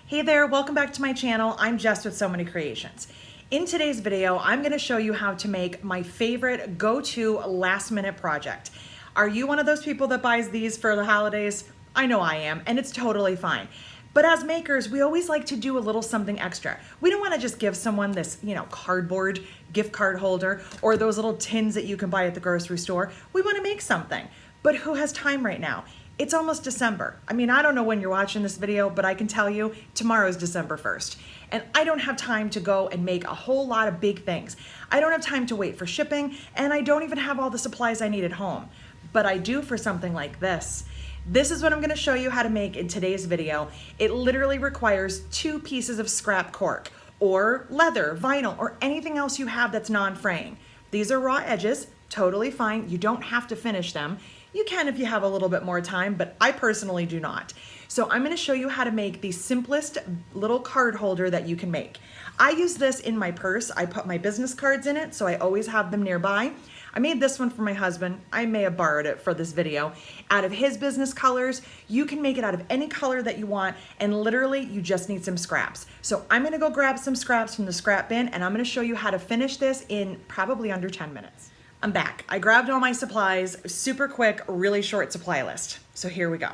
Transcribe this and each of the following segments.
Hey there, welcome back to my channel. I'm Jess with So Many Creations. In today's video, I'm gonna show you how to make my favorite go-to last minute project. Are you one of those people that buys these for the holidays? I know I am, and it's totally fine. But as makers, we always like to do a little something extra. We don't wanna just give someone this, cardboard gift card holder or those little tins that you can buy at the grocery store. We wanna make something. But who has time right now? It's almost December. I mean, I don't know when you're watching this video, but I can tell you tomorrow's December 1st. And I don't have time to go and make a whole lot of big things. I don't have time to wait for shipping, and I don't even have all the supplies I need at home. But I do for something like this. This is what I'm gonna show you how to make in today's video. It literally requires 2 pieces of scrap cork, or leather, vinyl, or anything else you have that's non-fraying. These are raw edges, totally fine. You don't have to finish them. You can if you have a little bit more time, but I personally do not. So I'm gonna show you how to make the simplest little card holder that you can make. I use this in my purse. I put my business cards in it, so I always have them nearby. I made this one for my husband. I may have borrowed it for this video. Out of his business colors, you can make it out of any color that you want, and literally you just need some scraps. So I'm gonna go grab some scraps from the scrap bin, and I'm gonna show you how to finish this in probably under 10 minutes. I'm back. I grabbed all my supplies, super quick, really short supply list. So here we go.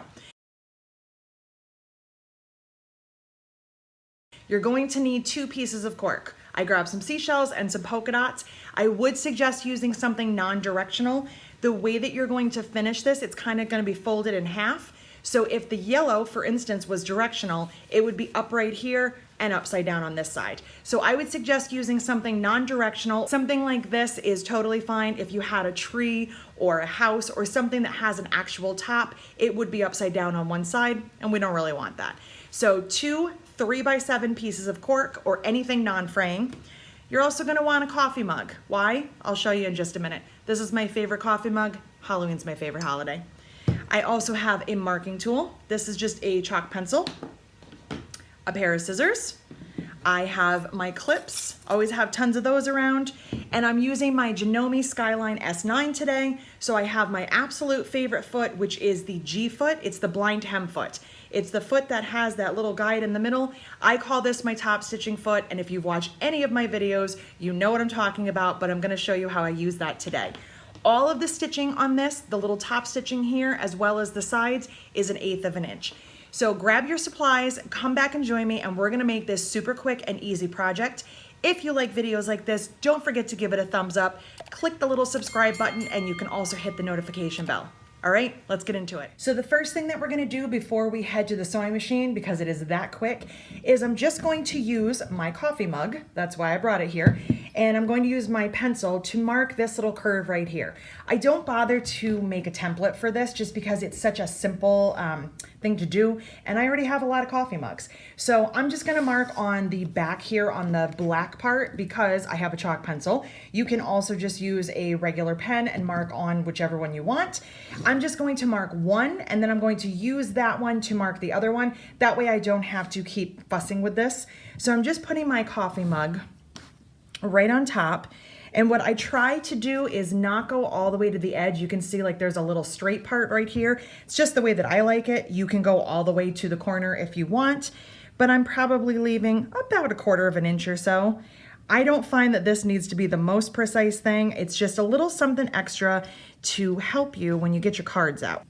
You're going to need 2 pieces of cork. I grabbed some seashells and some polka dots. I would suggest using something non-directional. The way that you're going to finish this, it's kind of going to be folded in half. So if the yellow, for instance, was directional, it would be up right here and upside down on this side. So I would suggest using something non-directional. Something like this is totally fine. If you had a tree or a house or something that has an actual top, it would be upside down on one side, and we don't really want that. So 2 3x7 pieces of cork or anything non-fraying. You're also gonna want a coffee mug. Why? I'll show you in just a minute. This is my favorite coffee mug. Halloween's my favorite holiday. I also have a marking tool. This is just a chalk pencil, a pair of scissors. I have my clips, always have tons of those around, and I'm using my Janome Skyline S9 today. So I have my absolute favorite foot, which is the G foot. It's the blind hem foot. It's the foot that has that little guide in the middle. I call this my top stitching foot, and if you've watched any of my videos, you know what I'm talking about, but I'm gonna show you how I use that today. All of the stitching on this, the little top stitching here, as well as the sides, is 1/8 of an inch. So grab your supplies, come back and join me, and we're gonna make this super quick and easy project. If you like videos like this, don't forget to give it a thumbs up, click the little subscribe button, and you can also hit the notification bell. All right, let's get into it. So the first thing that we're gonna do before we head to the sewing machine, because it is that quick, is I'm just going to use my coffee mug, that's why I brought it here, and I'm going to use my pencil to mark this little curve right here. I don't bother to make a template for this just because it's such a simple thing to do, and I already have a lot of coffee mugs. So I'm just gonna mark on the back here on the black part because I have a chalk pencil. You can also just use a regular pen and mark on whichever one you want. I'm just going to mark one, and then I'm going to use that one to mark the other one. That way I don't have to keep fussing with this. So I'm just putting my coffee mug right on top. And what I try to do is not go all the way to the edge. You can see like there's a little straight part right here. It's just the way that I like it. You can go all the way to the corner if you want, but I'm probably leaving about 1/4 of an inch or so. I don't find that this needs to be the most precise thing. It's just a little something extra to help you when you get your cards out.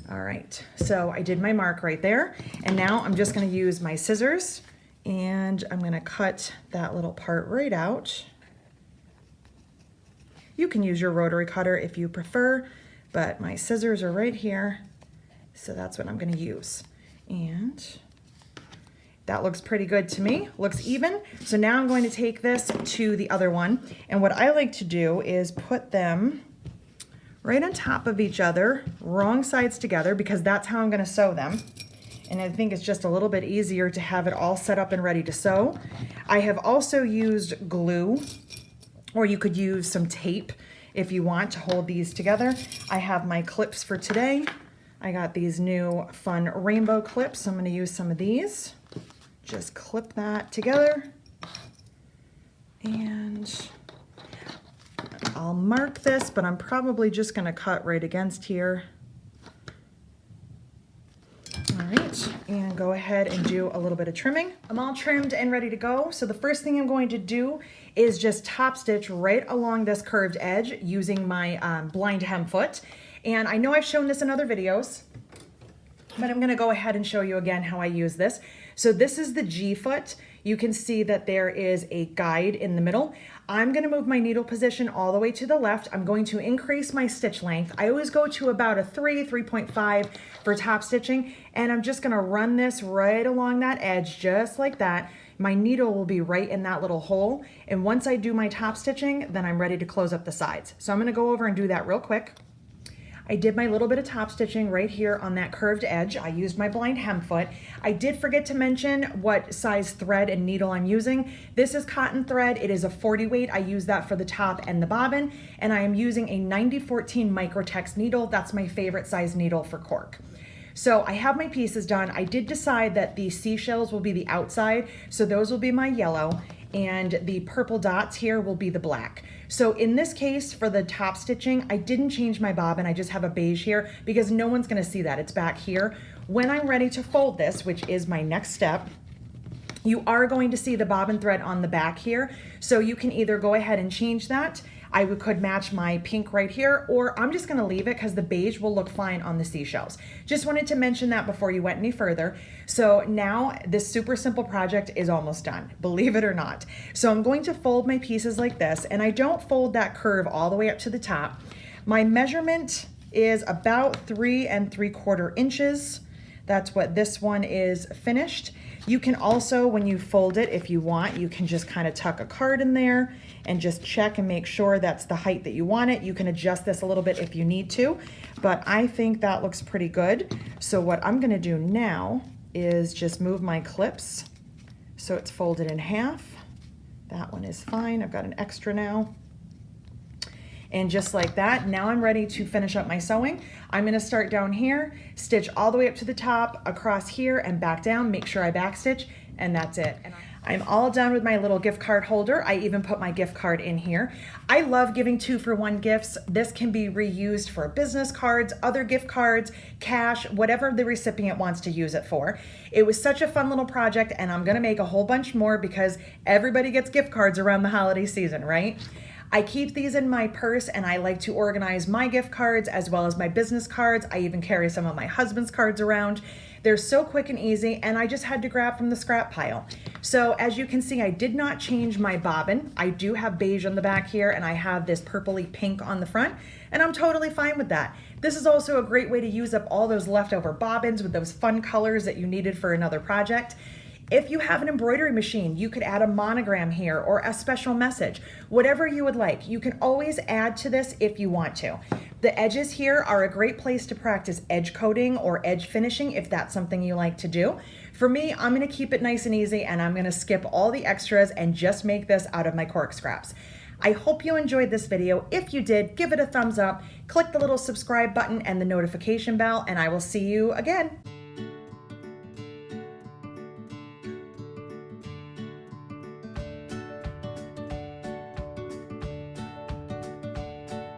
All right, so I did my mark right there, and now I'm just gonna use my scissors, and I'm gonna cut that little part right out. You can use your rotary cutter if you prefer, but my scissors are right here, so that's what I'm gonna use. And that looks pretty good to me, looks even. So now I'm going to take this to the other one, and what I like to do is put them right on top of each other, wrong sides together, because that's how I'm gonna sew them. And I think it's just a little bit easier to have it all set up and ready to sew. I have also used glue, or you could use some tape if you want to hold these together. I have my clips for today. I got these new fun rainbow clips. So I'm gonna use some of these. Just clip that together. And I'll mark this, but I'm probably just gonna cut right against here. go ahead and do a little bit of trimming. I'm all trimmed and ready to go. So the first thing I'm going to do is just top stitch right along this curved edge using my blind hem foot. And I know I've shown this in other videos, but I'm gonna go ahead and show you again how I use this. So this is the G foot. You can see that there is a guide in the middle. I'm gonna move my needle position all the way to the left. I'm going to increase my stitch length. I always go to about a 3.5 for top stitching, and I'm just gonna run this right along that edge, just like that. My needle will be right in that little hole. And once I do my top stitching, then I'm ready to close up the sides. So I'm gonna go over and do that real quick. I did my little bit of top stitching right here on that curved edge. I used my blind hem foot. I did forget to mention what size thread and needle I'm using. This is cotton thread. It is a 40 weight. I use that for the top and the bobbin, and I am using a 9014 Microtex needle. That's my favorite size needle for cork. So I have my pieces done. I did decide that the seashells will be the outside, so those will be my yellow, and the purple dots here will be the black. So in this case, for the top stitching, I didn't change my bobbin. I just have a beige here because no one's gonna see that. It's back here. When I'm ready to fold this, which is my next step, you are going to see the bobbin thread on the back here. So you can either go ahead and change that. I could match my pink right here, or I'm just gonna leave it because the beige will look fine on the seashells. Just wanted to mention that before you went any further. So now this super simple project is almost done, believe it or not. So I'm going to fold my pieces like this, and I don't fold that curve all the way up to the top. My measurement is about 3 3/4 inches. That's what this one is finished. You can also, when you fold it, if you want, you can just kind of tuck a card in there and just check and make sure that's the height that you want it. You can adjust this a little bit if you need to, but I think that looks pretty good. So what I'm gonna do now is just move my clips so it's folded in half. That one is fine. I've got an extra now. And just like that, now I'm ready to finish up my sewing. I'm gonna start down here, stitch all the way up to the top, across here and back down, make sure I backstitch, and that's it. And I'm all done with my little gift card holder. I even put my gift card in here. I love giving 2-for-1 gifts. This can be reused for business cards, other gift cards, cash, whatever the recipient wants to use it for. It was such a fun little project, and I'm gonna make a whole bunch more because everybody gets gift cards around the holiday season, right? I keep these in my purse, and I like to organize my gift cards as well as my business cards. I even carry some of my husband's cards around. They're so quick and easy, and I just had to grab from the scrap pile. So as you can see, I did not change my bobbin. I do have beige on the back here, and I have this purpley pink on the front, and I'm totally fine with that. This is also a great way to use up all those leftover bobbins with those fun colors that you needed for another project. If you have an embroidery machine, you could add a monogram here or a special message, whatever you would like. You can always add to this if you want to. The edges here are a great place to practice edge coating or edge finishing if that's something you like to do. For me, I'm gonna keep it nice and easy, and I'm gonna skip all the extras and just make this out of my cork scraps. I hope you enjoyed this video. If you did, give it a thumbs up, click the little subscribe button and the notification bell, and I will see you again.